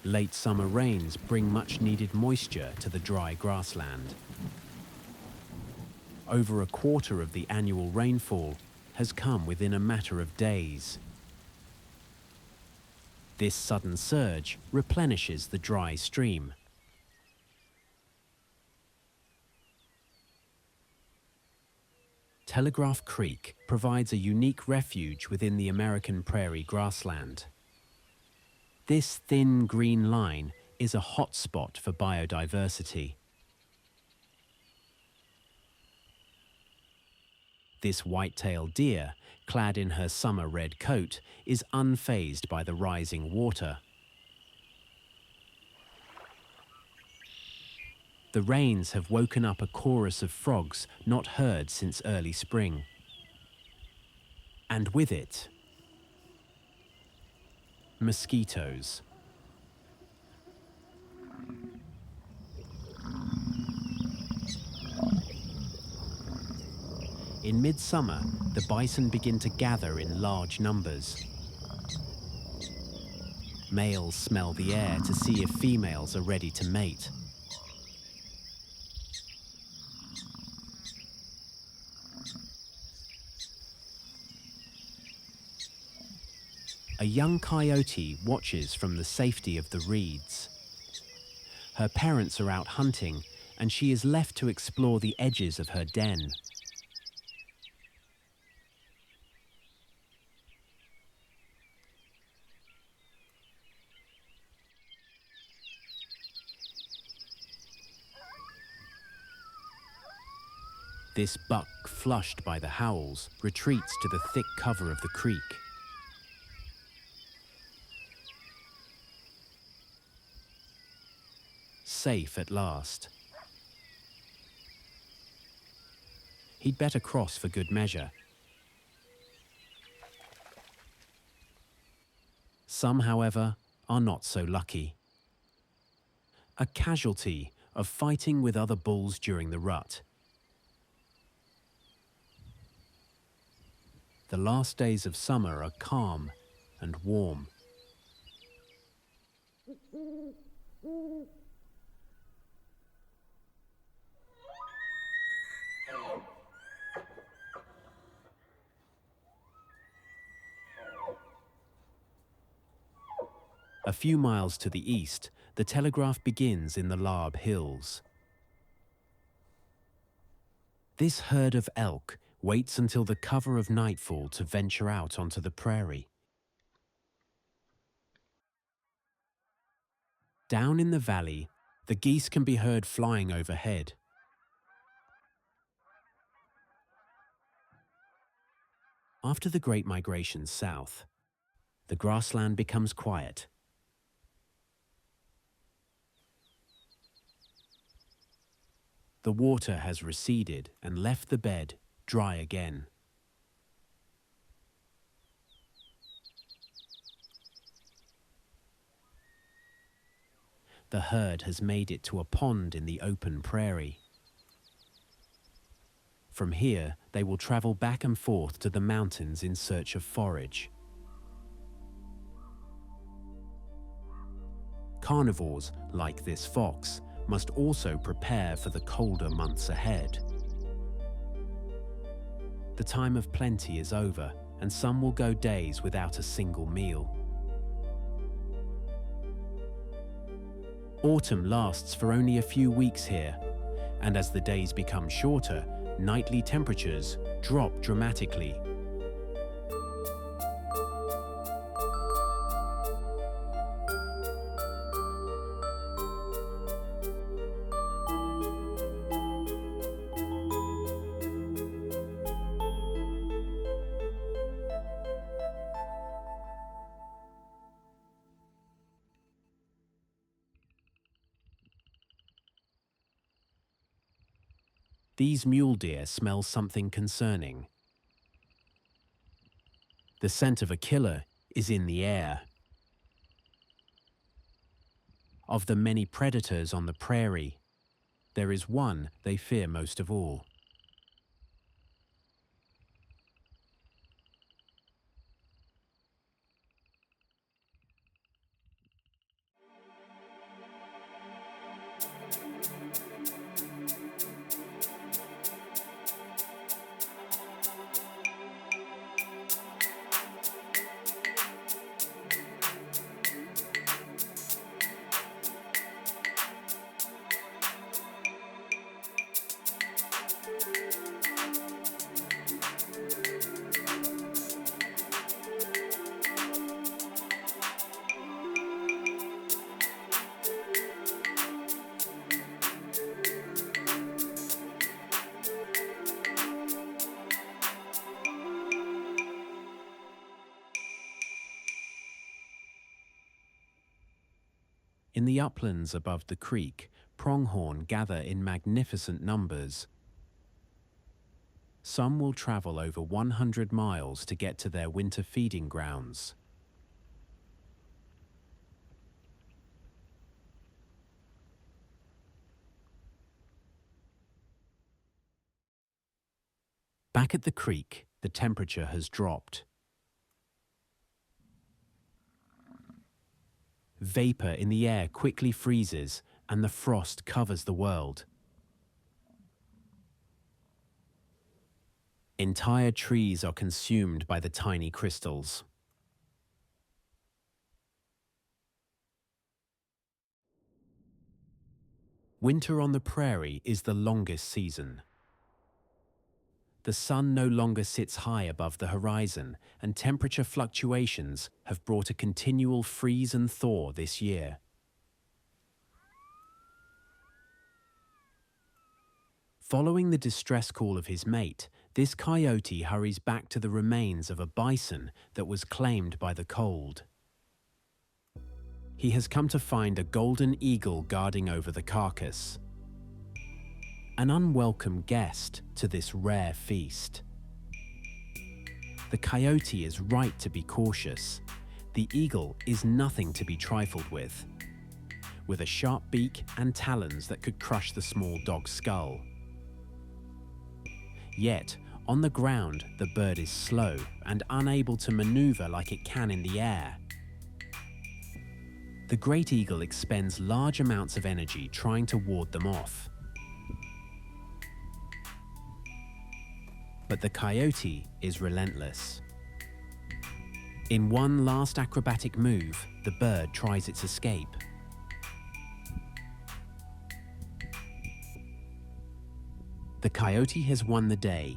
Late summer rains bring much needed moisture to the dry grassland. Over a quarter of the annual rainfall has come within a matter of days. This sudden surge replenishes the dry stream. Telegraph Creek provides a unique refuge within the American prairie grassland. This thin green line is a hotspot for biodiversity. This white-tailed deer, clad in her summer red coat, is unfazed by the rising water. The rains have woken up a chorus of frogs not heard since early spring. And with it, mosquitoes. In midsummer, the bison begin to gather in large numbers. Males smell the air to see if females are ready to mate. A young coyote watches from the safety of the reeds. Her parents are out hunting, and she is left to explore the edges of her den. This buck, flushed by the howls, retreats to the thick cover of the creek. Safe at last. He'd better cross for good measure. Some, however, are not so lucky. A casualty of fighting with other bulls during the rut. The last days of summer are calm and warm. A few miles to the east, the telegraph begins in the Larb Hills. This herd of elk waits until the cover of nightfall to venture out onto the prairie. Down in the valley, the geese can be heard flying overhead. After the Great Migration south, the grassland becomes quiet. The water has receded and left the bed dry again. The herd has made it to a pond in the open prairie. From here, they will travel back and forth to the mountains in search of forage. Carnivores, like this fox, must also prepare for the colder months ahead. The time of plenty is over, and some will go days without a single meal. Autumn lasts for only a few weeks here, and as the days become shorter, nightly temperatures drop dramatically. These mule deer smell something concerning. The scent of a killer is in the air. Of the many predators on the prairie, there is one they fear most of all. In the uplands above the creek, pronghorn gather in magnificent numbers. Some will travel over 100 miles to get to their winter feeding grounds. Back at the creek, the temperature has dropped. Vapor in the air quickly freezes, and the frost covers the world. Entire trees are consumed by the tiny crystals. Winter on the prairie is the longest season. The sun no longer sits high above the horizon, and temperature fluctuations have brought a continual freeze and thaw this year. Following the distress call of his mate, this coyote hurries back to the remains of a bison that was claimed by the cold. He has come to find a golden eagle guarding over the carcass. An unwelcome guest to this rare feast. The coyote is right to be cautious. The eagle is nothing to be trifled with a sharp beak and talons that could crush the small dog's skull. Yet, on the ground, the bird is slow and unable to maneuver like it can in the air. The great eagle expends large amounts of energy trying to ward them off. But the coyote is relentless. In one last acrobatic move, the bird tries its escape. The coyote has won the day.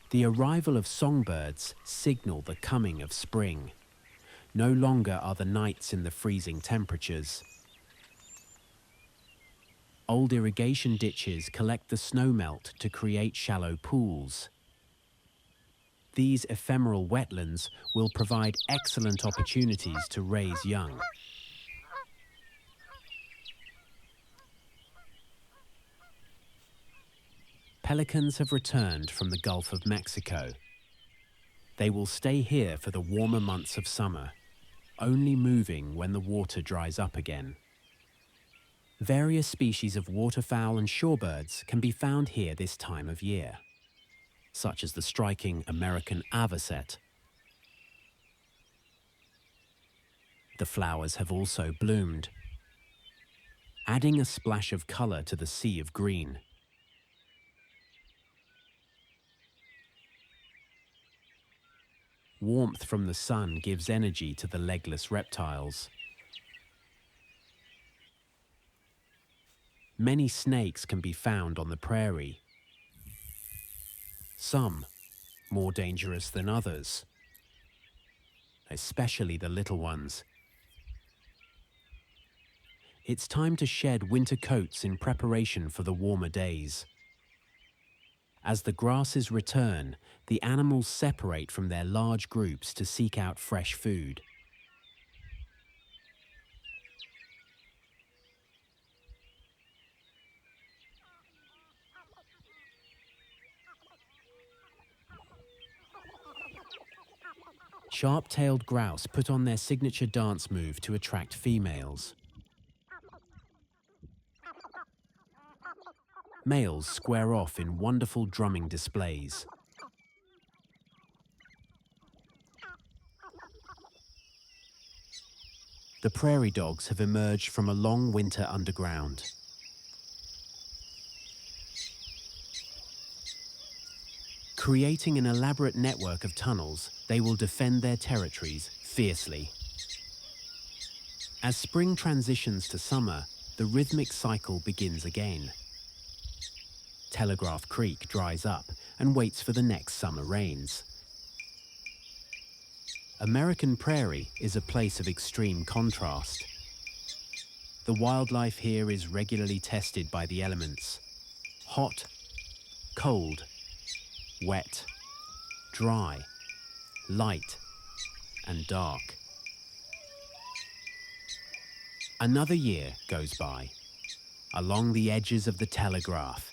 The arrival of songbirds signal the coming of spring. No longer are the nights in the freezing temperatures. Old irrigation ditches collect the snowmelt to create shallow pools. These ephemeral wetlands will provide excellent opportunities to raise young. Pelicans have returned from the Gulf of Mexico. They will stay here for the warmer months of summer, only moving when the water dries up again. Various species of waterfowl and shorebirds can be found here this time of year, such as the striking American avocet. The flowers have also bloomed, adding a splash of color to the sea of green. Warmth from the sun gives energy to the legless reptiles. Many snakes can be found on the prairie. Some more dangerous than others, especially the little ones. It's time to shed winter coats in preparation for the warmer days. As the grasses return, the animals separate from their large groups to seek out fresh food. Sharp-tailed grouse put on their signature dance move to attract females. Males square off in wonderful drumming displays. The prairie dogs have emerged from a long winter underground. Creating an elaborate network of tunnels, they will defend their territories fiercely. As spring transitions to summer, the rhythmic cycle begins again. Telegraph Creek dries up and waits for the next summer rains, American Prairie is a place of extreme contrast. The wildlife here is regularly tested by the elements. Hot, cold, wet, dry, light, and dark. Another year goes by. Along the edges of the Telegraph,